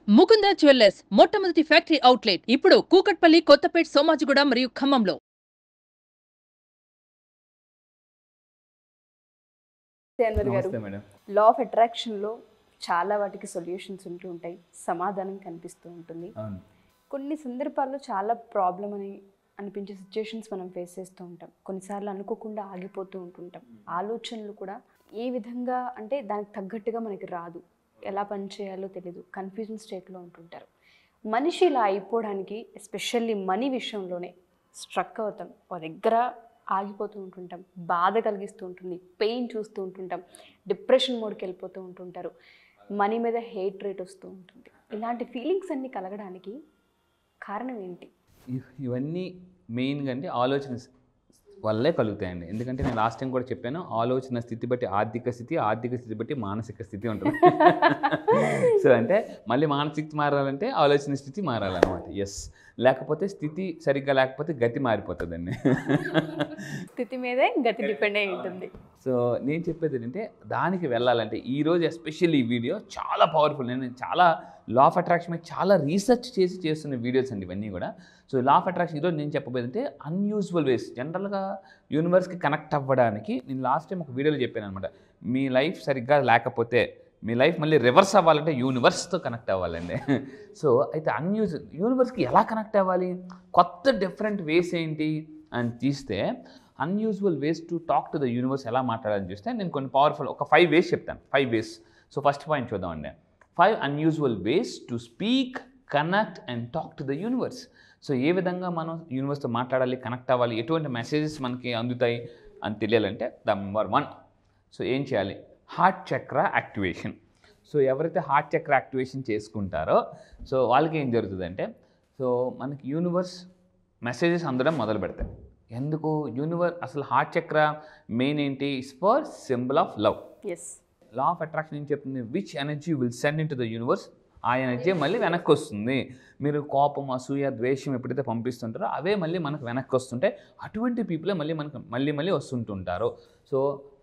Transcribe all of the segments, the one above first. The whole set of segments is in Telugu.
ముకుంద జ్యువెల్లర్స్ మొట్టమొదటి ఫ్యాక్టరీ అవుట్లెట్ ఇప్పుడు కూకట్పల్లి, కొత్తపేట్, సోమాజిగూడ మరియు ఖమ్మంలో. అన్వర్ గారు, నమస్తే మేడం. లా ఆఫ్ అట్రాక్షన్లో చాలా వాటికి సొల్యూషన్స్ ఉంటూ ఉంటాయి, సమాధానం కనిపిస్తూ ఉంటుంది. అవును. కొన్ని సందర్భాల్లో చాలా ప్రాబ్లం అని అనిపించే సిచ్యుయేషన్స్ మనం ఫేస్ చేస్తూ ఉంటాం. కొన్నిసార్లు అనుకోకుండా ఆగిపోతూ ఉంటుంటాం. ఆలోచనలు కూడా ఏ విధంగా అంటే దానికి తగ్గట్టుగా మనకి రాదు, ఎలా పని చేయాలో తెలీదు, కన్ఫ్యూజన్ స్టేట్లో ఉంటుంటారు. మనిషి ఇలా అయిపోవడానికి ఎస్పెషల్లీ మనీ విషయంలోనే స్ట్రక్ అవుతాం, ఒక దగ్గర ఆగిపోతూ ఉంటుంటాం, బాధ కలిగిస్తూ ఉంటుంది, పెయిన్ చూస్తూ ఉంటుంటాం, డిప్రెషన్ మోడ్కి వెళ్ళిపోతూ ఉంటుంటారు, మనీ మీద హేట్ రేట్ వస్తూ ఉంటుంది. ఇలాంటి ఫీలింగ్స్ అన్నీ కలగడానికి కారణం ఏంటి? ఇవన్నీ మెయిన్గా అంటే ఆలోచన వల్లే కలుగుతాయండి. ఎందుకంటే నేను లాస్ట్ టైం కూడా చెప్పాను, ఆలోచన స్థితి బట్టి ఆర్థిక స్థితి, ఆర్థిక స్థితి బట్టి మానసిక స్థితి ఉంటుంది. సో అంటే మళ్ళీ మానసిక మారాలంటే ఆలోచన స్థితి మారాలన్నమాట. ఎస్, లేకపోతే స్థితి సరిగ్గా లేకపోతే గతి మారిపోతుందండి. స్థితి మీదే గతి డిపెండ్ అయి ఉంటుంది. సో నేను చెప్పేది ఏంటంటే దానికి వెళ్ళాలంటే ఈరోజు ఎస్పెషల్లీ ఈ వీడియో చాలా పవర్ఫుల్. నేను చాలా లా ఆఫ్ అట్రాక్షన్ మీద చాలా రీసెర్చ్ చేసి చేస్తున్న వీడియోస్ అండి ఇవన్నీ కూడా. సో లా ఆఫ్ అట్రాక్షన్ ఈరోజు నేను చెప్పబోయేది అంటే అన్యూజువల్ వేస్, జనరల్గా యూనివర్స్కి కనెక్ట్ అవ్వడానికి. నేను లాస్ట్ టైం ఒక వీడియోలో చెప్పాను అనమాట, మీ లైఫ్ సరిగ్గా లేకపోతే మీ లైఫ్ మళ్ళీ రివర్స్ అవ్వాలంటే యూనివర్స్తో కనెక్ట్ అవ్వాలండి. సో అయితే యూనివర్స్కి ఎలా కనెక్ట్ అవ్వాలి, కొత్త డిఫరెంట్ వేస్ ఏంటి అని తీస్తే unusual ways to talk to the universe ఎలా మాట్లాడాలని చూస్తే నేను కొన్ని పవర్ఫుల్ ఒక 5 వేస్ చెప్తాను. 5 వేస్. సో ఫస్ట్ పాయింట్ చూద్దామండి. 5 unusual ways to speak, connect and talk to the universe. So ఏ విధంగా మనం యూనివర్స్తో మాట్లాడాలి, కనెక్ట్ అవ్వాలి, ఎటువంటి మెసేజెస్ మనకి అందుతాయి అని తెలియాలంటే నెంబర్ 1. సో ఏం చేయాలి? హార్ట్ చక్ర యాక్టివేషన్. సో ఎవరైతే హార్ట్ చక్ర యాక్టివేషన్ చేసుకుంటారో సో వాళ్ళకి ఏం జరుగుతుందంటే, సో మనకి యూనివర్స్ మెసేజెస్ అందడం మొదలు పెడతాయి. ఎందుకు? అసలు హార్ట్ చక్ర మెయిన్ ఏంటి? It's for symbol of love. Yes, law of attraction ఏం చెప్తుంది? Which energy will send in to the universe, ఆ ఎనర్జీ మళ్ళీ వెనక్కి వస్తుంది. మీరు కోపం, అసూయ, ద్వేషం ఎప్పుడైతే పంపిస్తుంటారో అవే మళ్ళీ మనకు వెనక్కి వస్తుంటాయి. అటువంటి పీపులే మళ్ళీ మనకు మళ్ళీ వస్తుంటుంటారు. సో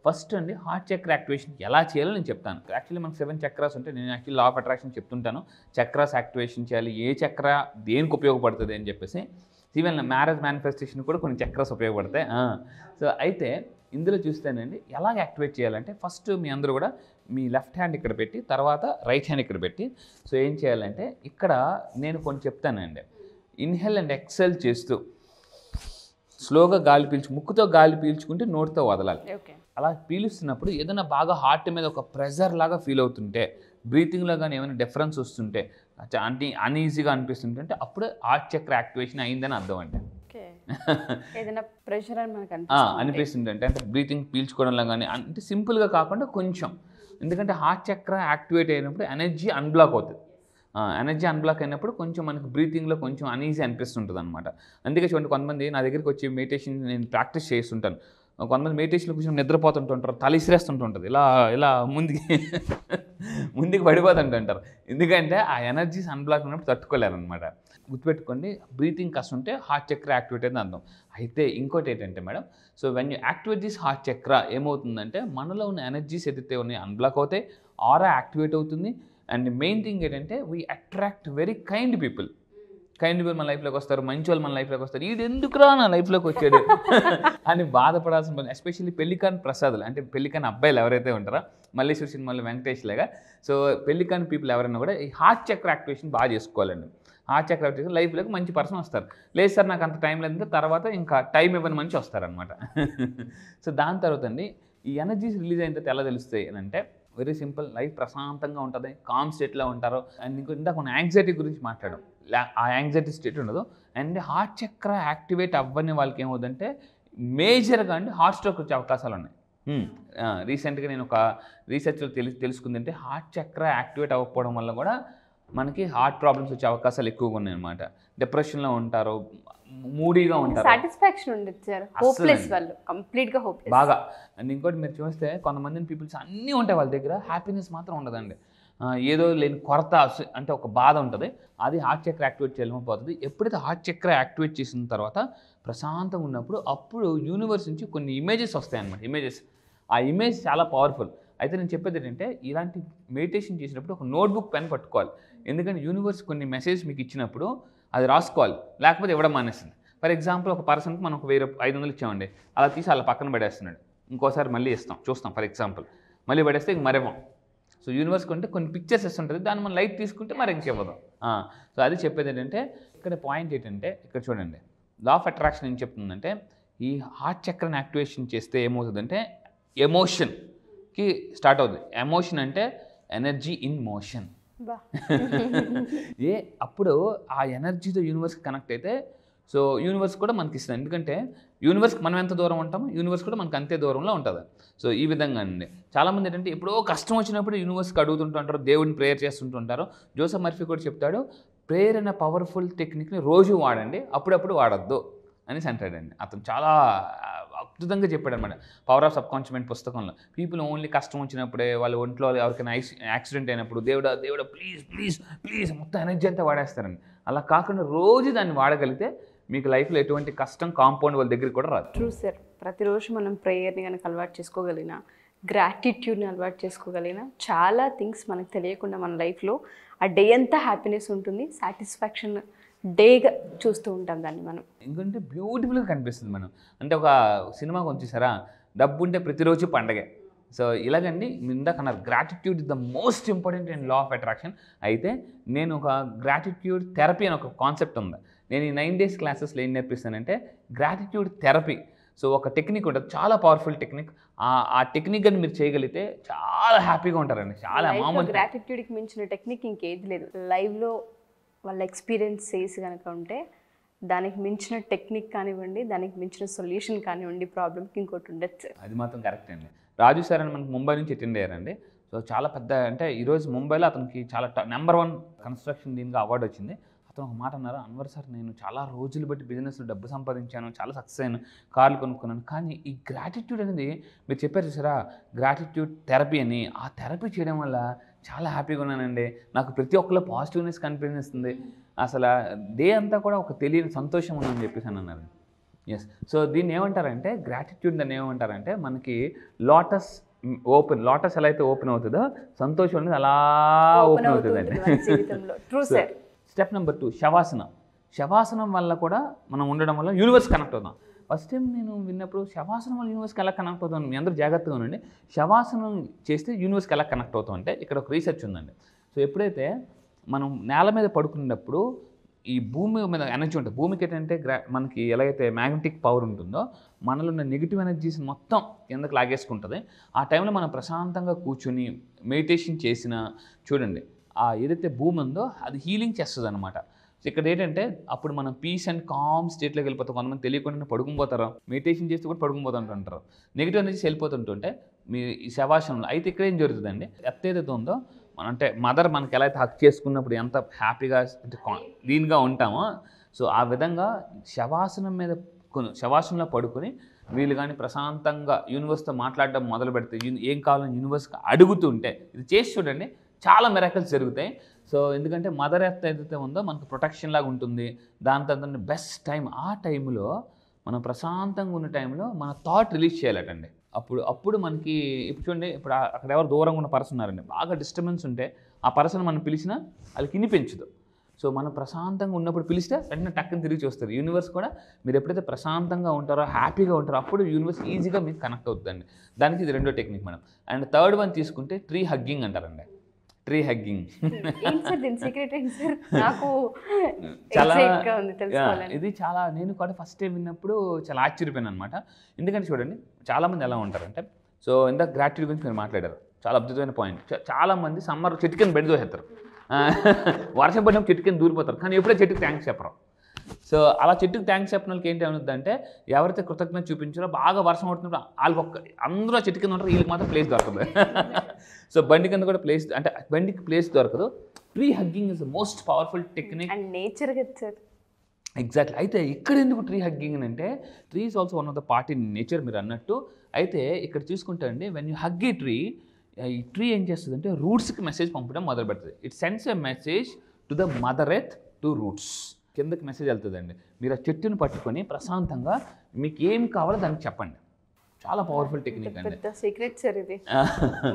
ఫస్ట్ అండి, హార్ట్ చక్ర యాక్టివేషన్ ఎలా చేయాలో నేను చెప్తాను. యాక్చువల్లీ మనకు 7 చక్రాస్ ఉంటాయి. నేను యాక్చువల్లీ లా ఆఫ్ అట్రాక్షన్ చెప్తుంటాను, చక్రాస్ యాక్టివేషన్ చేయాలి, ఏ చక్ర దేనికి ఉపయోగపడుతుంది అని చెప్పేసి. ఈవెన్ మ్యారేజ్ మేనిఫెస్టేషన్ కూడా కొన్ని చక్రాస్ ఉపయోగపడతాయి. సో అయితే ఇందులో చూస్తేనండి ఎలా యాక్టివేట్ చేయాలంటే, ఫస్ట్ మీ అందరూ కూడా మీ లెఫ్ట్ హ్యాండ్ ఇక్కడ పెట్టి తర్వాత రైట్ హ్యాండ్ ఇక్కడ పెట్టి, సో ఏం చేయాలంటే ఇక్కడ నేను కొన్ని చెప్తానండి. ఇన్హేల్ అండ్ ఎక్సెల్ చేస్తూ స్లోగా గాలి ముక్కుతో గాలి పీల్చుకుంటే నోటితో వదలాలి. ఓకే. అలా పీలుస్తున్నప్పుడు ఏదైనా బాగా హార్ట్ మీద ఒక ప్రెజర్ లాగా ఫీల్ అవుతుంటే, బ్రీతింగ్లో కానీ ఏమైనా డిఫరెన్స్ వస్తుంటే, అంటే అన్ఈజీగా అనిపిస్తుంటే అప్పుడే హార్ట్ చక్ర యాక్టివేషన్ అయిందని అర్థం అండి. ఏదైనా ప్రెషర్ అని మనకు అనిపిస్తుంది అంటే బ్రీతింగ్ పీల్చుకోవడంలో కానీ, అంటే సింపుల్గా కాకుండా కొంచెం, ఎందుకంటే హార్ట్ చక్ర యాక్టివేట్ అయినప్పుడు ఎనర్జీ అన్బ్లాక్ అవుతుంది. ఎనర్జీ అన్బ్లాక్ అయినప్పుడు కొంచెం మనకు బ్రీతింగ్లో కొంచెం అనీజీ అనిపిస్తుంటుంది అనమాట. అందుకే చూడండి, కొంతమంది నా దగ్గరికి వచ్చి మెడిటేషన్ నేను ప్రాక్టీస్ చేస్తుంటాను. కొంతమంది మెడిటేషన్లో కొంచెం నిద్రపోతుంటుంటారు, తల ఇసిరేస్తుంటుంటుంది, ఇలా ముందుకు పడిపోతుంటుంటారు. ఎందుకంటే ఆ ఎనర్జీస్ అన్బ్లాక్ ఉన్నప్పుడు తట్టుకోలేరు అనమాట. గుర్తుపెట్టుకోండి, బ్రీతింగ్ కాస్త ఉంటే హార్ట్ చక్ర యాక్టివేట్ అయింది అర్థం. అయితే ఇంకోటి ఏంటంటే madam, so when you activate this heart చక్ర ఏమవుతుందంటే మనలో ఉన్న ఎనర్జీస్ ఏదైతే ఉన్నాయో అన్బ్లాక్ అవుతాయి, ఆరా యాక్టివేట్ అవుతుంది. అండ్ మెయిన్ థింగ్ ఏంటంటే we attract very kind people. మన లైఫ్లోకి వస్తారు, మంచి వాళ్ళు మన లైఫ్లోకి వస్తారు. వీడు ఎందుకురా నా లైఫ్లోకి వచ్చాడు అని బాధపడాల్సిన పని. ఎస్పెషల్లీ పెళ్లికాని ప్రసాదులు, అంటే పెళ్లికాని అబ్బాయిలు ఎవరైతే ఉంటారో, మల్లేశ్వర సినిమాలో వెంకటేష్ లాగా, సో పెళ్లికాని పీపుల్ ఎవరైనా కూడా ఈ హార్ట్ చక్ర యాక్టివేషన్ బాగా చేసుకోవాలండి. హార్ట్ చక్ర యాక్టివేషన్ లైఫ్లోకి మంచి పర్సన్ వస్తారు. లేదు సార్ నాకు అంత టైం లేదు, తర్వాత ఇంకా టైం ఇవ్వని మంచి వస్తారనమాట. సో దాని తర్వాత అండి ఈ ఎనర్జీస్ రిలీజ్ అయిన తర్వాత ఎలా తెలుస్తాయి అని అంటే, వెరీ సింపుల్, లైఫ్ ప్రశాంతంగా ఉంటుంది, కామ్ స్టేట్లో ఉంటారు. అండ్ ఇందాక కొన్ని యాంగ్జైటీ గురించి మాట్లాడడం, ఆ యాంగ్జైటీ స్టేట్ ఉండదు. అండ్ హార్ట్ చక్ర యాక్టివేట్ అవ్వని వాళ్ళకి ఏమవుతుందంటే మేజర్గా అండి హార్ట్ స్ట్రోక్ వచ్చే అవకాశాలు ఉన్నాయి. రీసెంట్గా నేను ఒక రీసెర్చ్లో తెలుసుకుందంటే హార్ట్ చక్ర యాక్టివేట్ అవ్వకపోవడం వల్ల కూడా మనకి హార్ట్ ప్రాబ్లమ్స్ వచ్చే అవకాశాలు ఎక్కువగా ఉన్నాయి అనమాట. డిప్రెషన్లో ఉంటారు, మూడీగా ఉంటారు, సాటిస్ఫాక్షన్ ఉండదు సార్, హోప్లెస్ వాళ్ళు, కంప్లీట్గా హోప్లెస్ బాగా. అండ్ ఇంకోటి మీరు చూస్తే కొంతమంది పీపుల్స్ అన్నీ ఉంటాయి వాళ్ళ దగ్గర, హ్యాపీనెస్ మాత్రం ఉండదండి. ఏదో లేని కొరత, అంటే ఒక బాధ ఉంటుంది, అది హార్ట్ చక్ర యాక్టివేట్ చేయలేకపోతుంది. ఎప్పుడైతే హార్ట్ చక్ర యాక్టివేట్ చేసిన తర్వాత ప్రశాంతంగా ఉన్నప్పుడు అప్పుడు యూనివర్స్ నుంచి కొన్ని ఇమేజెస్ వస్తాయి అన్నమాట. ఆ ఇమేజ్ చాలా పవర్ఫుల్. అయితే నేను చెప్పేది ఏంటంటే, ఇలాంటి మెడిటేషన్ చేసినప్పుడు ఒక నోట్బుక్ పెన్ పట్టుకోవాలి. ఎందుకంటే యూనివర్స్ కొన్ని మెసేజ్ మీకు ఇచ్చినప్పుడు అది రాసుకోవాలి, లేకపోతే ఇవ్వడం మానేస్తుంది. ఫర్ ఎగ్జాంపుల్ ఒక పర్సన్కి మనం ఒక 500 ఇచ్చామండి, అలా తీసి అలా పక్కన పడేస్తున్నాడు, ఇంకోసారి మళ్ళీ ఇస్తాం చూస్తాం ఫర్ ఎగ్జాంపుల్, మళ్ళీ పడేస్తే ఇంక మరేమో. సో యూనివర్స్ కొంటే కొన్ని పిక్చర్స్ ఇస్తుంటుంది, దాన్ని మనం లైట్ తీసుకుంటే మరి ఇంకేవ్వదు. సో అది చెప్పేది ఏంటంటే ఇక్కడ పాయింట్ ఏంటంటే ఇక్కడ చూడండి, లా ఆఫ్ అట్రాక్షన్ ఏం చెప్తుందంటే ఈ హార్ట్ చక్రాన్ని యాక్టివేషన్ చేస్తే ఏమవుతుందంటే ఎమోషన్కి స్టార్ట్ అవుతుంది. ఎమోషన్ అంటే ఎనర్జీ ఇన్ మోషన్. అప్పుడు ఆ ఎనర్జీతో యూనివర్స్కి కనెక్ట్ అయితే సో యూనివర్స్ కూడా మనకి ఇస్తుంది. ఎందుకంటే యూనివర్స్కి మనం ఎంత దూరం ఉంటామో యూనివర్స్ కూడా మనకు అంతే దూరంలో ఉంటుంది. సో ఈ విధంగా అండి చాలామంది ఏంటంటే ఎప్పుడో కష్టం వచ్చినప్పుడు యూనివర్స్కి అడుగుతుంటుంటారు, దేవుడిని ప్రేయర్ చేస్తుంటుంటారు. జోసెఫ్ మర్ఫీ కూడా చెప్తాడు, ప్రేయర్ అనే పవర్ఫుల్ టెక్నిక్ని రోజు వాడండి, అప్పుడప్పుడు వాడద్దు అనేసి అంటాడండి. అతను చాలా అద్భుతంగా చెప్పాడు అనమాట పవర్ ఆఫ్ సబ్కాన్షియస్ మైండ్ పుస్తకంలో. పీపుల్ ఓన్లీ కష్టం వచ్చినప్పుడే, వాళ్ళ ఒంట్లో ఎవరికైనా యాక్సిడెంట్ అయినప్పుడు దేవుడా దేవుడా ప్లీజ్ ప్లీజ్ ప్లీజ్ మొత్తం ఎనర్జీ అంతా వాడేస్తారండి. అలా కాకుండా రోజు దాన్ని వాడగలిగితే మీకు లైఫ్లో ఎటువంటి కష్టం కాంపౌండ్ వాళ్ళ దగ్గరికి కూడా రాదు. True sir. ప్రతిరోజు మనం ప్రేయర్ని కనుక అలవాటు చేసుకోగలిగిన, గ్రాటిట్యూడ్ని అలవాటు చేసుకోగలిగిన, చాలా థింగ్స్ మనకు తెలియకుండా మన లైఫ్లో ఆ డే అంతా హ్యాపీనెస్ ఉంటుంది, సాటిస్ఫాక్షన్ డేగా చూస్తూ ఉంటాం దాన్ని మనం. ఎందుకంటే బ్యూటిఫుల్గా కనిపిస్తుంది మనం. అంటే ఒక సినిమా వచ్చేసారా, డబ్బు ఉంటే ప్రతిరోజు పండగే. సో ఇలాగండి మీరు ఇందాక అన్నారు gratitude is the most important in law of attraction. అయితే నేను ఒక గ్రాటిట్యూడ్ థెరపీ అని ఒక కాన్సెప్ట్ ఉంది. నేను ఈ 9 days క్లాసెస్లో ఏం నేర్పిస్తానంటే గ్రాటిట్యూడ్ థెరపీ. సో ఒక టెక్నిక్ ఉంటుంది, చాలా పవర్ఫుల్ టెక్నిక్. ఆ టెక్నిక్ అని మీరు చేయగలిగితే చాలా హ్యాపీగా ఉంటారండి. చాలా మామూలు గ్రాటిట్యూడ్కి మించిన టెక్నిక్ ఇంకేది లేదు. లైవ్లో వాళ్ళ ఎక్స్పీరియన్స్ చేసి కనుక ఉంటే దానికి మించిన టెక్నిక్ కానివ్వండి, దానికి మించిన సొల్యూషన్ కానివ్వండి ప్రాబ్లమ్కి ఇంకోటి ఉండొచ్చు. అది మాత్రం కరెక్ట్ అండి. రాజు సార్ అని మనకు ముంబై నుంచి అటెండ్ అయ్యారండి. సో చాలా పెద్ద, అంటే ఈరోజు ముంబైలో అతనికి చాలా నెంబర్ 1 కన్స్ట్రక్షన్ దీనికి అవార్డు వచ్చింది. అతను ఒక మాట అన్నారు, అన్వర్ సార్ నేను చాలా రోజులు బట్టి బిజినెస్లో డబ్బు సంపాదించాను, చాలా సక్సెస్ అయ్యాను, కార్లు కొనుక్కున్నాను, కానీ ఈ గ్రాటిట్యూడ్ అనేది మీరు చెప్పారు చూసారా గ్రాటిట్యూడ్ థెరపీ అని, ఆ థెరపీ చేయడం వల్ల చాలా హ్యాపీగా ఉన్నానండి. నాకు ప్రతి ఒక్కరిలో పాజిటివ్నెస్ కనిపిస్తుంది, అసలు డే అంతా కూడా ఒక తెలియని సంతోషం ఉందని చెప్పేసి అని అన్నారు. ఎస్. సో దీన్ని ఏమంటారంటే గ్రాటిట్యూడ్ దాన్ని ఏమంటారంటే మనకి లోటస్ ఎలా అయితే ఓపెన్ అవుతుందో సంతోషం అనేది అలా ఓపెన్ అవుతుందండి. స్టెప్ నెంబర్ 2 శవాసనం వల్ల కూడా మనం ఉండడం వల్ల యూనివర్స్ కనెక్ట్ అవుతాం. ఫస్ట్ టైం నేను విన్నప్పుడు శవాసనం వల్ల యూనివర్స్కి ఎలా కనెక్ట్ అవుతాం, మీ అందరూ జాగ్రత్తగా ఉండండి. శవాసనం చేస్తే యూనివర్స్కి ఎలా కనెక్ట్ అవుతాం అంటే ఇక్కడ ఒక రీసెర్చ్ ఉందండి. సో ఎప్పుడైతే మనం నేల మీద పడుకున్నప్పుడు ఈ భూమి మీద ఎనర్జీ ఉంటుంది, భూమికి ఏంటంటే మనకి ఎలాగైతే మ్యాగ్నెటిక్ పవర్ ఉంటుందో మనలో ఉన్న నెగిటివ్ ఎనర్జీస్ మొత్తం కిందకి లాగేసుకుంటుంది. ఆ టైంలో మనం ప్రశాంతంగా కూర్చొని మెడిటేషన్ చేసిన చూడండి ఏదైతే భూమి ఉందో అది హీలింగ్ చేస్తుంది అనమాట. సో ఇక్కడ ఏంటంటే అప్పుడు మనం పీస్ అండ్ కామ్ స్టేట్లోకి వెళ్ళిపోతాం. కొంతమంది తెలియకుండా పడుకుపోతారు, మెడిటేషన్ చేస్తే కూడా పడుకుపోతుంటారు, నెగిటివ్ ఎనర్జీస్ వెళ్ళిపోతుంటుంటే మీ ఈ శవాసనంలో. అయితే ఇక్కడ ఏం జరుగుతుందండి, ఏదైతే ఉందో అంటే మదర్ మనకి ఎలా అయితే హక్ చేసుకున్నప్పుడు ఎంత హ్యాపీగా క్లీన్గా ఉంటామో, సో ఆ విధంగా శవాసనంలో పడుకొని వీళ్ళు కానీ ప్రశాంతంగా యూనివర్స్తో మాట్లాడడం మొదలు పెడితే ఏం కావాలని యూనివర్స్కి అడుగుతుంటే ఇది చేసి చూడండి చాలా మిరాకిల్స్ జరుగుతాయి. సో ఎందుకంటే మదర్ ఎర్త్ ఏదైతే ఉందో మనకు ప్రొటెక్షన్ లాగా ఉంటుంది. దాని తర్వాత బెస్ట్ టైం ఆ టైంలో మనం ప్రశాంతంగా ఉన్న టైంలో మన థాట్ రిలీజ్ చేయాలటండి. అప్పుడు మనకి ఇప్పుడు చూడండి, ఇప్పుడు అక్కడ ఎవరు దూరంగా ఉన్న పర్సన్ ఉన్నారండి, బాగా డిస్టర్బెన్స్ ఉంటే ఆ పర్సన్ మనం పిలిచినా వాళ్ళకి వినిపించదు. సో మనం ప్రశాంతంగా ఉన్నప్పుడు పిలిస్తే వెంటనే టక్కుని తిరిగి చూస్తారు. యూనివర్స్ కూడా మీరు ఎప్పుడైతే ప్రశాంతంగా ఉంటారో హ్యాపీగా ఉంటారో అప్పుడు యూనివర్స్ ఈజీగా మీకు కనెక్ట్ అవుతుందండి. దానికి ఇది రెండో technique madam. And third one తీసుకుంటే ట్రీ హగ్గింగ్ అంటారండి. ట్రీ హగ్గింగ్ చాలా ఇది చాలా నేను కూడా ఫస్ట్ టైం విన్నప్పుడు చాలా ఆశ్చర్యపోయాను అనమాట. ఎందుకంటే చూడండి చాలామంది ఎలా ఉంటారంటే, సో ఇందాక గ్రాటిట్యూడ్ గురించి మీరు మాట్లాడారు, చాలా అద్భుతమైన పాయింట్. చాలామంది సమ్మర్ చెట్టు కింద బెడ్ దోసేస్తారు, వర్షం పడినప్పుడు చెట్టు కింద దూరిపోతారు, కానీ ఎప్పుడో చెట్టుకి థ్యాంక్స్ చెప్పరు. సో అలా చెట్టుకి థ్యాంక్స్ చెప్పిన వాళ్ళకి ఏంటి అవుతుందంటే ఎవరైతే కృతజ్ఞత చూపించారో బాగా వర్షం పడుతున్నప్పుడు వాళ్ళకి అందరూ ఆ చెట్టు కింద ఉంటారు, వీళ్ళకి మాత్రం ప్లేస్ దొరకదు. సో బండి కింద కూడా ప్లేస్, అంటే బండికి ప్లేస్ దొరకదు. Tree hugging is the most powerful technique and nature sir. Exactly. అయితే ఇక్కడ ఎందుకు ట్రీ హగ్గింగ్ అంటే tree is also one of the part in nature మీరు అన్నట్టు. అయితే ఇక్కడ చూసుకుంటే అండి వెన్ యూ హగ్ ఈ ట్రీ ఏం చేస్తుంది అంటే రూట్స్కి మెసేజ్ పంపడం మొదలు పెడుతుంది. It sends a message to the mother earth to roots. కిందకి మెసేజ్ వెళ్తుందండి. మీరు ఆ చెట్టుని పట్టుకొని ప్రశాంతంగా మీకు ఏం కావాలో దానికి చెప్పండి. చాలా పవర్ఫుల్ టెక్నిక్ అండి. పెద్ద సీక్రెట్ సార్ ఇది,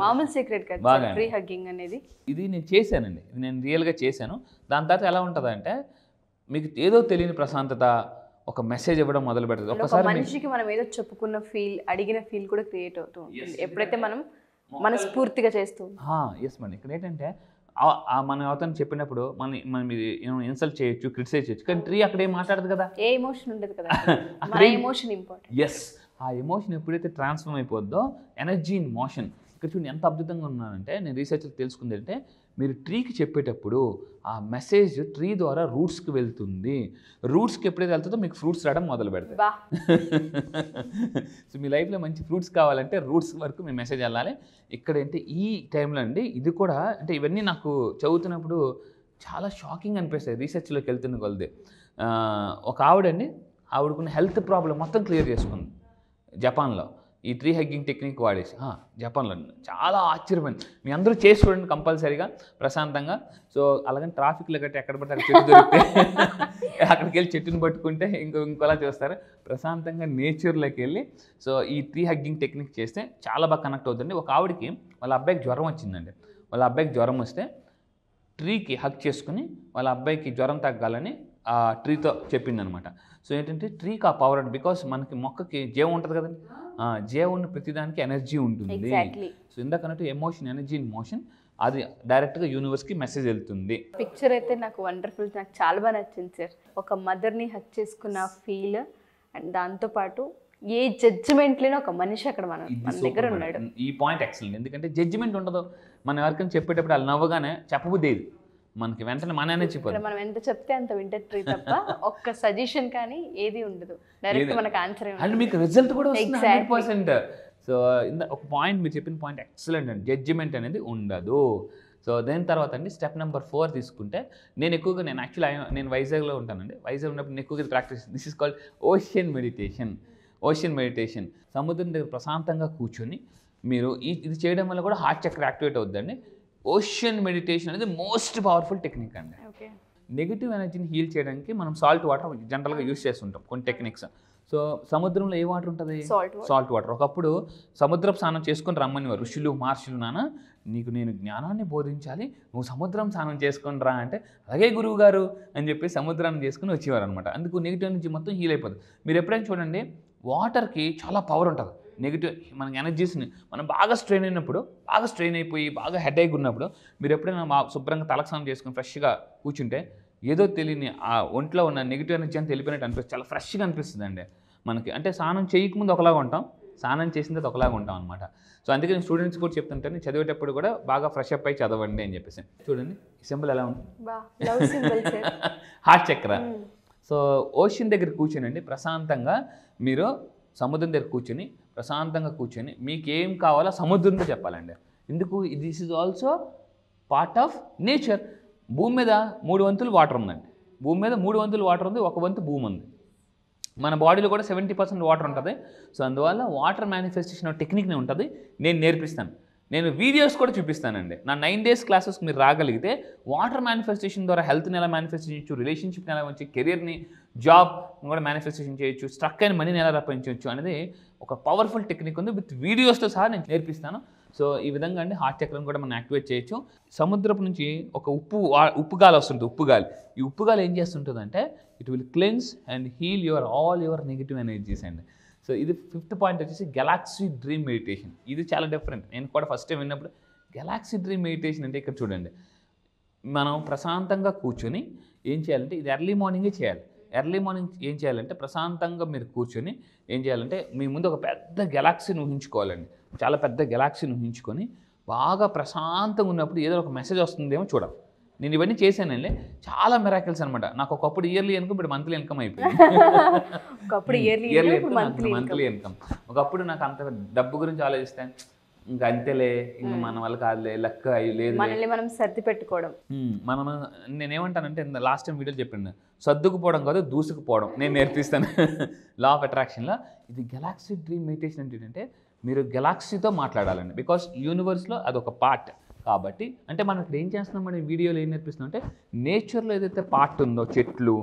మామూలు సీక్రెట్ కాదు బాగా ట్రీ హగ్గింగ్ అనేది. ఇది నేను చేశానండి, ఇది నేను రియల్గా చేశాను. దాని తర్వాత ఎలా ఉంటుందంటే మీకు ఏదో తెలియని ప్రశాంతత, ఒక మెసేజ్ ఇవ్వడం మొదలు పెడుతుంది. ఒక ఒక్కసారి మనిషికి మనం ఏదో చెప్పుకున్న ఫీల్, అడిగిన ఫీల్ కూడా క్రియేట్ అవుతూ ఉంటుంది ఎప్పుడైతే మనం మనస్ఫూర్తిగా చేస్తూ ఉంటాం. Yes madam. ఇక్కడ ఏంటంటే మనం అవతని చెప్పినప్పుడు మనం ఇది ఇన్సల్ట్ చేయొచ్చు, క్రిటిసైజ్ చేయొచ్చు, కానీ ట్రీ అక్కడ ఏం మాట్లాడదు కదా, ఏ ఎమోషన్ ఉండదు కదా, మన ఎమోషన్ ఇంపార్టెంట్. ఎస్, ఆ ఎమోషన్ ఎప్పుడైతే ట్రాన్స్ఫార్మ్ అయిపోద్దో ఎనర్జీ ఇన్ మోషన్. ఇక్కడ చూడండి ఎంత అద్భుతంగా ఉన్నానంటే, నేను రీసెర్చ్లో తెలుసుకుంది అంటే మీరు ట్రీకి చెప్పేటప్పుడు ఆ మెసేజ్ ట్రీ ద్వారా రూట్స్కి వెళ్తుంది. రూట్స్కి ఎప్పుడైతే వెళ్తుందో మీకు ఫ్రూట్స్ రావడం మొదలు పెడతాయి. సో మీ లైఫ్లో మంచి ఫ్రూట్స్ కావాలంటే రూట్స్ వరకు మీ మెసేజ్ వెళ్ళాలి. ఇక్కడ ఏంటి ఈ టైంలో అండి ఇది కూడా అంటే ఇవన్నీ నాకు చదువుతున్నప్పుడు చాలా షాకింగ్ అనిపిస్తాయి. రీసెర్చ్లోకి వెళ్తున్న కొలది ఒక ఆవిడకున్న హెల్త్ ప్రాబ్లం మొత్తం క్లియర్ చేసుకుంది జపాన్లో, ఈ ట్రీ హగ్గింగ్ టెక్నిక్ వాడేసి. జపాన్లో చాలా ఆశ్చర్యమైంది. మీ అందరూ చేసి చూడండి కంపల్సరీగా ప్రశాంతంగా. సో అలాగని ట్రాఫిక్లో గట్టి ఎక్కడ పడితే అక్కడ చెట్టు దొరికితే అక్కడికి వెళ్ళి చెట్టుని పట్టుకుంటే ఇంకోలా చూస్తారు. ప్రశాంతంగా నేచర్లోకి వెళ్ళి సో ఈ ట్రీ హగ్గింగ్ టెక్నిక్ చేస్తే చాలా బాగా కనెక్ట్ అవుతుంది. ఒక ఆవిడకి వాళ్ళ అబ్బాయికి జ్వరం వచ్చిందండి. వాళ్ళ అబ్బాయికి జ్వరం వస్తే ట్రీకి హగ్ చేసుకుని వాళ్ళ అబ్బాయికి జ్వరం తగ్గాలని ఆ ట్రీతో చెప్పిందనమాట. సో ఏంటంటే ట్రీకి ఆ పవర్ అంటే బికాస్ మనకి మొక్కకి జీవం ఉంటుంది కదండి, జీవం ఉన్న ప్రతిదానికి ఎనర్జీ ఉంటుంది. సో ఇందాకన్నట్టు ఎమోషన్, ఎనర్జీ ఇన్ మోషన్, అది డైరెక్ట్గా యూనివర్స్కి మెసేజ్ వెళ్తుంది. పిక్చర్ అయితే నాకు వండర్ఫుల్, నాకు చాలా బాగా నచ్చింది సార్. ఒక మదర్ని హక్ చేసుకున్న ఫీల్ అండ్ దాంతోపాటు ఏ జడ్జిమెంట్ లేని ఒక మనిషి అక్కడ మన దగ్గర ఉన్నాడు. ఈ పాయింట్ ఎక్సలెంట్. ఎందుకంటే జడ్జిమెంట్ ఉండదు. మనం ఎవరికైనా చెప్పేటప్పుడు వాళ్ళు నవ్వగానే చెప్పబుద్దేది మనకి వెంటనే మననే చెప్పారు. మనం ఎంత చెప్తే అంత వింటది ట్రీ తప్ప ఒక్క సజెషన్ కానీ ఏది ఉండదు, డైరెక్ట్ మనకు ఆన్సర్ అండ్ మీకు రిజల్ట్ కూడా వస్తుంది 100%. సో ఒక పాయింట్ మీరు చెప్పిన పాయింట్ ఎక్సలెంట్ అండి, జడ్జిమెంట్ అనేది ఉండదు. సో దాని తర్వాత అండి స్టెప్ నెంబర్ 4 తీసుకుంటే నేను యాక్చువల్లీ నేను వైజాగ్లో ఉంటానండి. వైజాగ్ ఉన్నప్పుడు నేను ఎక్కువగా practice, this is called ocean meditation. సముద్రం దగ్గర ప్రశాంతంగా కూర్చొని మీరు ఇది చేయడం వల్ల కూడా హార్ట్ చక్ర యాక్టివేట్ అవుతుందండి. ఓషన్ మెడిటేషన్ అనేది మోస్ట్ పవర్ఫుల్ టెక్నిక్ అండి. నెగిటివ్ ఎనర్జీని హీల్ చేయడానికి మనం సాల్ట్ వాటర్ జనరల్గా యూస్ చేస్తుంటాం కొన్ని టెక్నిక్స్. సో సముద్రంలో ఏ వాటర్ ఉంటుంది? Salt water. ఒకప్పుడు సముద్రపు స్నానం చేసుకొని రమ్మనివారు ఋషులు మహర్షులు. నీకు నేను జ్ఞానాన్ని బోధించాలి, నువ్వు సముద్రం స్నానం చేసుకొని రా అంటే అలాగే గురువు గారు అని చెప్పి సముద్రాన్ని చేసుకుని వచ్చేవారు అనమాట. అందుకు నెగిటివ్ ఎనర్జీ మొత్తం హీల్ అయిపోతుంది. మీరు ఎప్పుడైనా చూడండి వాటర్కి చాలా పవర్ ఉంటుంది. నెగిటివ్ మనకి ఎనర్జీస్ని మనం బాగా స్ట్రెయిన్ అయిపోయి బాగా హెడేక్ ఉన్నప్పుడు మీరు ఎప్పుడైనా శుభ్రంగా తలకు స్నానం చేసుకుని ఫ్రెష్గా కూర్చుంటే ఏదో తెలియని ఆ ఒంట్లో ఉన్న నెగిటివ్ ఎనర్జీ అని తెలిపినట్టు అనిపిస్తుంది, చాలా ఫ్రెష్గా అనిపిస్తుంది అండి మనకి. అంటే స్నానం చేయకముందు ఒకలాగా ఉంటాం, స్నానం చేసిన తర్వాత ఒకలాగా ఉంటాం అనమాట. సో అందుకే నేను స్టూడెంట్స్ కూడా చెప్తుంటాను, చదివేటప్పుడు కూడా బాగా ఫ్రెష్ అప్ అయి చదవండి అని చెప్పేసి. చూడండి ఈ సింబల్ ఎలా ఉంది, హార్ట్ చక్ర. సో ఓషన్ దగ్గర కూర్చోనండి ప్రశాంతంగా, మీరు సముద్రం దగ్గర ప్రశాంతంగా కూర్చొని మీకు ఏం కావాలో సముద్రంతో చెప్పాలండి. ఎందుకు? This is also part of nature. భూమి మీద 3 వంతులు వాటర్ ఉందండి. భూమి మీద 3 వంతులు వాటర్ ఉంది, 1 వంతు భూమి ఉంది. మన బాడీలో కూడా 70% వాటర్ ఉంటుంది. సో అందువల్ల వాటర్ మేనిఫెస్టేషన్ టెక్నిక్నే ఉంటుంది, నేను నేర్పిస్తాను. నేను వీడియోస్ కూడా చూపిస్తానండి. నా 9 days క్లాసెస్ మీరు రాగలిగితే వాటర్ మేనిఫెస్టేషన్ ద్వారా హెల్త్ని ఎలా మేనిఫెస్ట్ చేయొచ్చు, రిలేషన్షిప్ని ఎలా వచ్చి, కెరీర్ని, జాబ్ కూడా మేనిఫెస్టేషన్ చేయొచ్చు, స్ట్రక్ అయిన మనీని ఎలా రప్పించవచ్చు అనేది ఒక పవర్ఫుల్ టెక్నిక్ ఉంది. విత్ వీడియోస్తో సహా నేను నేర్పిస్తాను. సో ఈ విధంగా అండి హార్ట్ చక్రం కూడా మనం యాక్టివేట్ చేయొచ్చు. సముద్రపు నుంచి ఒక ఉప్పు గాలి వస్తుంటుంది, ఈ ఉప్పు గాలి ఏం చేస్తుంటుందంటే it will cleanse and heal all your negative energies అండి. సో ఇది 5th పాయింట్ వచ్చేసి గెలాక్సీ డ్రీమ్ మెడిటేషన్. ఇది చాలా డిఫరెంట్. నేను కూడా ఫస్ట్ టైం విన్నప్పుడు గెలాక్సీ డ్రీమ్ మెడిటేషన్ అంటే ఇక్కడ చూడండి, మనం ప్రశాంతంగా కూర్చొని ఏం చేయాలంటే ఇది ఎర్లీ మార్నింగే చేయాలి. ఎర్లీ మార్నింగ్ ఏం చేయాలంటే ప్రశాంతంగా మీరు కూర్చొని ఏం చేయాలంటే మీ ముందు ఒక పెద్ద గెలాక్సీని ఊహించుకోవాలండి. చాలా పెద్ద గెలాక్సీని ఊహించుకొని బాగా ప్రశాంతంగా ఉన్నప్పుడు ఏదో ఒక మెసేజ్ వస్తుందేమో చూడాలి. నేను ఇవన్నీ చేశానండి, చాలా మిరాకిల్స్ అనమాట. నాకు ఒకప్పుడు ఇయర్లీ ఇన్కమ్, ఇప్పుడు మంత్లీ ఇన్కమ్ అయిపోయింది. Monthly income. ఒకప్పుడు నాకు అంత డబ్బు గురించి ఆలోచిస్తే ఇంకా అంతేలే, ఇంకా మన వల్ల కాదులే, లెక్క లేదు, మనం సర్ది పెట్టుకోవడం. మనం నేనేమంటానంటే లాస్ట్ టైం వీడియోలో చెప్పాను, సర్దుకుపోవడం కాదు దూసుకుపోవడం నేను నేర్పిస్తాను లా ఆఫ్ అట్రాక్షన్లో. ఇది గెలాక్సీ డ్రీమ్ మెడిటేషన్ అంటే ఏంటంటే మీరు గెలాక్సీతో మాట్లాడాలండి. బికాస్ యూనివర్స్లో అదొక పార్ట్ కాబట్టి. అంటే మనం ఇక్కడ ఏం చేస్తున్నాం, మనం వీడియోలో ఏం నేర్పిస్తున్నాం అంటే నేచర్లో ఏదైతే పార్ట్ ఉందో, చెట్లు,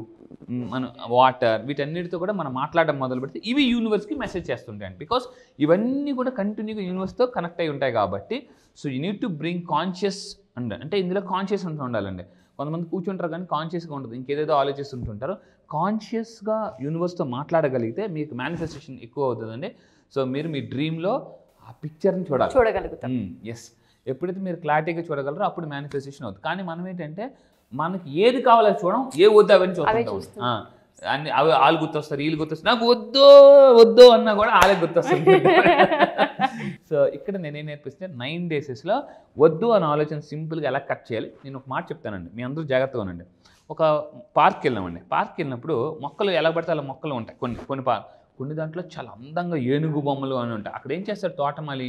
మన వాటర్, వీటన్నిటితో కూడా మనం మాట్లాడడం మొదలు పెడితే ఇవి యూనివర్స్కి మెసేజ్ చేస్తుంటాయండి. బికాస్ ఇవన్నీ కూడా కంటిన్యూగా యూనివర్స్తో కనెక్ట్ అయి ఉంటాయి కాబట్టి. So you need to bring conscious అంటే ఇందులో కాన్షియస్ ఉండాలండి. కొంతమంది కూర్చుంటారు కానీ కాన్షియస్గా ఉండదు, ఇంకేదేదో ఆలోచిస్తుంటుంటారు. కాన్షియస్గా యూనివర్స్తో మాట్లాడగలిగితే మీకు మేనిఫెస్టేషన్ ఎక్కువ అవుతుందండి. సో మీరు మీ డ్రీమ్లో ఆ పిక్చర్ని చూడగలుగుతాం. ఎస్, ఎప్పుడైతే మీరు క్లారిటీగా చూడగలరో అప్పుడు మేనిఫెస్టేషన్ అవుతుంది. కానీ మనం ఏంటంటే మనకి ఏది కావాలో చూడడం, ఏ వద్దు అవన్నీ చూస్తాం. అన్ని అవి వాళ్ళు గుర్తొస్తారు, వీళ్ళు గుర్తొస్తారు. నాకు వద్దు అన్నా కూడా వాళ్ళే గుర్తొస్తుంది. సో ఇక్కడ నేనేం నేర్పిస్తే 9 days వద్దు అని ఆలోచన సింపుల్గా ఎలా కట్ చేయాలి నేను ఒక మాట చెప్తానండి. మీ అందరూ జాగ్రత్తగా ఉండండి. ఒక పార్క్కి వెళ్ళామండి. పార్క్కి వెళ్ళినప్పుడు మొక్కలు ఎలా పడితే అలా మొక్కలు ఉంటాయి. కొన్ని దాంట్లో చాలా అందంగా ఏనుగు బొమ్మలు అని ఉంటాయి. అక్కడ ఏం చేస్తాడు తోటమాలి,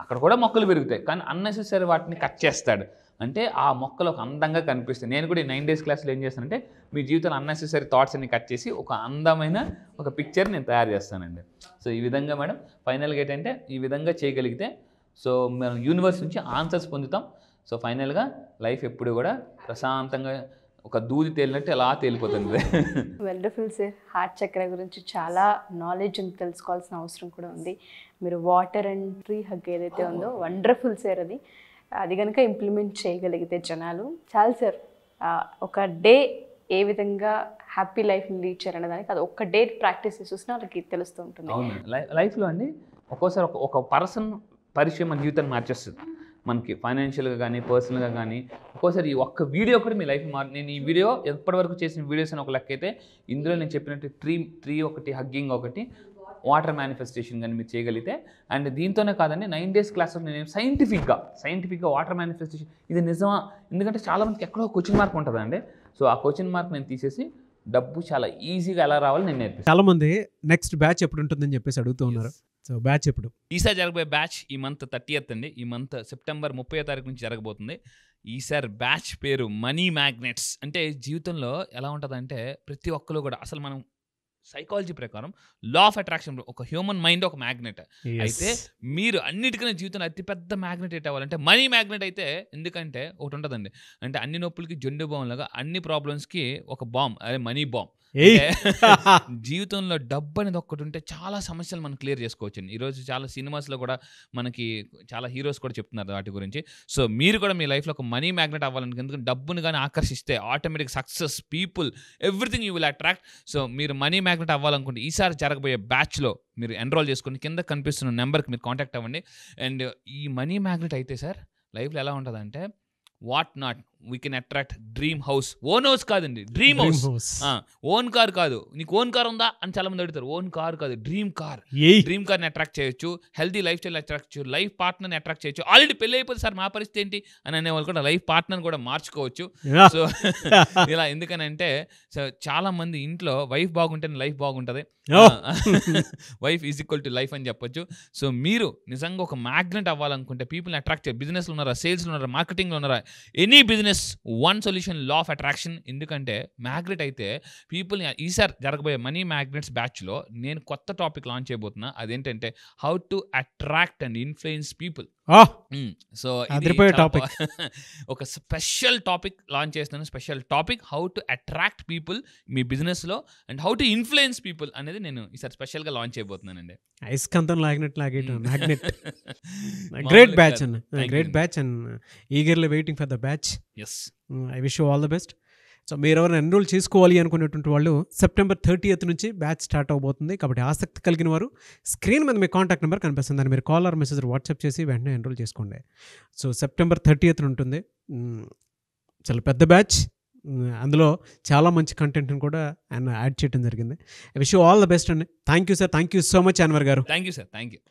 అక్కడ కూడా మొక్కలు పెరుగుతాయి కానీ అన్నెసెసరీ వాటిని కట్ చేస్తాడు. అంటే ఆ మొక్కలు ఒక అందంగా కనిపిస్తాయి. నేను కూడా ఈ 9 days క్లాస్లో ఏం చేస్తానంటే మీ జీవితంలో అన్నెసెసరీ థాట్స్ అన్ని కట్ చేసి ఒక అందమైన ఒక పిక్చర్ నేను తయారు చేస్తానండి. సో ఈ విధంగా మేడం ఫైనల్గా ఏంటంటే ఈ విధంగా చేయగలిగితే సో మనం యూనివర్స్ నుంచి ఆన్సర్స్ పొందుతాం. సో ఫైనల్గా లైఫ్ ఎప్పుడు కూడా ప్రశాంతంగా ఒక దూది తేలినట్టు ఎలా తేలిపోతుంది. Wonderful sir. హార్ట్ చక్ర గురించి చాలా నాలెడ్జ్ తెలుసుకోవాల్సిన అవసరం కూడా ఉంది. మీరు వాటర్ అండ్ ట్రీ హగ్ ఏదైతే ఉందో వండర్ఫుల్ సార్. అది కనుక ఇంప్లిమెంట్ చేయగలిగితే జనాలు చాలు సార్. ఒక డే ఏ విధంగా హ్యాపీ లైఫ్ని లీడ్ చేయాలనే దానికి అది ఒక్క డే ప్రాక్టీస్ చూసినా వాళ్ళకి తెలుస్తూ ఉంటుంది. అవును, లైఫ్లో అండి ఒక్కోసారి ఒక పర్సన్ పరిచయం మన జీవితాన్ని మార్చేస్తుంది. మనకి ఫైనాన్షియల్గా కానీ పర్సనల్గా కానీ ఒక్కోసారి ఈ ఒక్క వీడియో కూడా మీ లైఫ్ నేను ఈ వీడియో ఎప్పటివరకు చేసిన వీడియోస్ అని ఒక లెక్క అయితే ఇందులో నేను చెప్పినట్టు ట్రీ ఒకటి, హగ్గింగ్ ఒకటి, వాటర్ మేనిఫెస్టేషన్ కానీ మీరు చేయగలిగితే. అండ్ దీంతోనే కాదండి 9 days క్లాస్లో నేను సైంటిఫిక్గా వాటర్ మేనిఫెస్టేషన్ ఇది నిజమా, ఎందుకంటే చాలామందికి ఎక్కడో క్వశ్చన్ మార్క్ ఉంటుందండి. సో ఆ క్వశ్చన్ మార్క్ నేను తీసేసి డబ్బు చాలా ఈజీగా ఎలా రావాలి నేను నేర్పిస్తాను. చాలామంది నెక్స్ట్ బ్యాచ్ ఎప్పుడు ఉంటుందని చెప్పేసి అడుగుతూ ఉన్నారు. సో బ్యాచ్ ఎప్పుడు? ఈసారి జరగబోయే బ్యాచ్ ఈ మంత్ 30th అండి. ఈ మంత్ సెప్టెంబర్ 30వ తారీఖు నుంచి జరగబోతుంది. ఈసారి బ్యాచ్ పేరు మనీ మ్యాగ్నెట్స్. అంటే జీవితంలో ఎలా ఉంటుందంటే ప్రతి ఒక్కరు కూడా అసలు మనం సైకాలజీ ప్రకారం లా ఆఫ్ అట్రాక్షన్ ఒక హ్యూమన్ మైండ్ ఒక మ్యాగ్నెట్. అయితే మీరు అన్నిటికన్నా జీవితంలో అతిపెద్ద మ్యాగ్నెట్ అవ్వాలంటే మనీ మ్యాగ్నెట్ అయితే. ఎందుకంటే ఒకటి ఉంటుందండి, అంటే అన్ని నొప్పులకి జొండు బాంబ్ లాగా అన్ని ప్రాబ్లమ్స్కి ఒక బాంబ్, అదే మనీ బాంబ్. జీవితంలో డబ్బు అనేది ఒక్కటి ఉంటే చాలా సమస్యలు మనం క్లియర్ చేసుకోవచ్చు. ఈరోజు చాలా సినిమాస్లో కూడా మనకి చాలా హీరోస్ కూడా చెప్తున్నారు వాటి గురించి. సో మీరు కూడా మీ లైఫ్లో ఒక మనీ మ్యాగ్నెట్ అవ్వాలని, ఎందుకంటే డబ్బుని కానీ ఆకర్షిస్తే automatic success, people, everything you will attract. So మీరు మనీ మ్యాగ్నెట్ అవ్వాలనుకుంటే ఈసారి జరగబోయే బ్యాచ్లో మీరు ఎన్రోల్ చేసుకుని కింద కనిపిస్తున్న నెంబర్కి మీరు కాంటాక్ట్ అవ్వండి. అండ్ ఈ మనీ మ్యాగ్నెట్ అయితే సార్ లైఫ్లో ఎలా ఉంటుందంటే what not we can attract dream house. Own house కాదండి, డ్రీమ్ హౌస్. ఓన్ కార్ కాదు. నీకు ఓన్ కార్ ఉందా అని చాలా మంది అడుగుతారు. ఓన్ కార్ కాదు, డ్రీమ్ కార్. డ్రీమ్ కార్ని అట్రాక్ట్ చేయొచ్చు, హెల్తీ లైఫ్ స్టైల్ అట్రాక్ట్ చేయొచ్చు, లైఫ్ పార్ట్నర్ని అట్రాక్ట్ చేయొచ్చు. ఆల్రెడీ పెళ్ళి అయిపోతే సార్ మా పరిస్థితి ఏంటి అని అనేవాళ్ళు కూడా లైఫ్ పార్ట్నర్ని కూడా మార్చుకోవచ్చు. సో ఇలా ఎందుకనంటే సో చాలా మంది ఇంట్లో వైఫ్ బాగుంటేనే లైఫ్ బాగుంటుంది, wife is equal to life అని చెప్పొచ్చు. సో మీరు నిజంగా ఒక మ్యాగ్నెట్ అవ్వాలనుకుంటే పీపుల్ని అట్రాక్ట్ చేయాలి. బిజినెస్లో ఉన్నారా, సేల్స్లో ఉన్నారా, మార్కెటింగ్లో ఉన్నారా, any business one solution law of attraction. ఎందుకంటే మ్యాగ్నెట్ అయితే పీపుల్ని ఈసారి జరగబోయే మనీ మ్యాగ్నెట్స్ బ్యాచ్లో నేను కొత్త టాపిక్ లాంచ్ చేయబోతున్నా. అదేంటంటే how to attract and influence people. So ఒక స్పెషల్ టాపిక్ లాంచ్ చేస్తున్నాను. Special topic how to attract people మీ బిజినెస్లో and how to influence people అనేది నేను ఈసారి స్పెషల్గా లాంచ్ చేయబోతున్నానండి. ఐస్కంతం లాగినట్టు మ్యాగ్నెట్. గ్రేట్ బ్యాచ్ అన్న, great batch and eagerly waiting for the batch. Yes, I wish you all the best. So మీరు ఎవరైనా ఎన్రోల్ చేసుకోవాలి అనుకునేటువంటి వాళ్ళు September 30th నుంచి బ్యాచ్ స్టార్ట్ అవబోతుంది. కాబట్టి ఆసక్తి కలిగిన వారు స్క్రీన్ మీద మీ కాంటాక్ట్ నెంబర్ కనిపిస్తుంది, దాన్ని మీరు కాల్ ఆర్ మెసేజ్ వాట్సాప్ చేసి వెంటనే ఎన్రోల్ చేసుకోండి. సో September 30th ఉంటుంది. చాలా పెద్ద బ్యాచ్, అందులో చాలా మంచి కంటెంట్ని కూడా ఆయన యాడ్ చేయడం జరిగింది. I wish you all the best అండి. Thank you sir, thank you so much Anwar గారు. Thank you sir, thank you.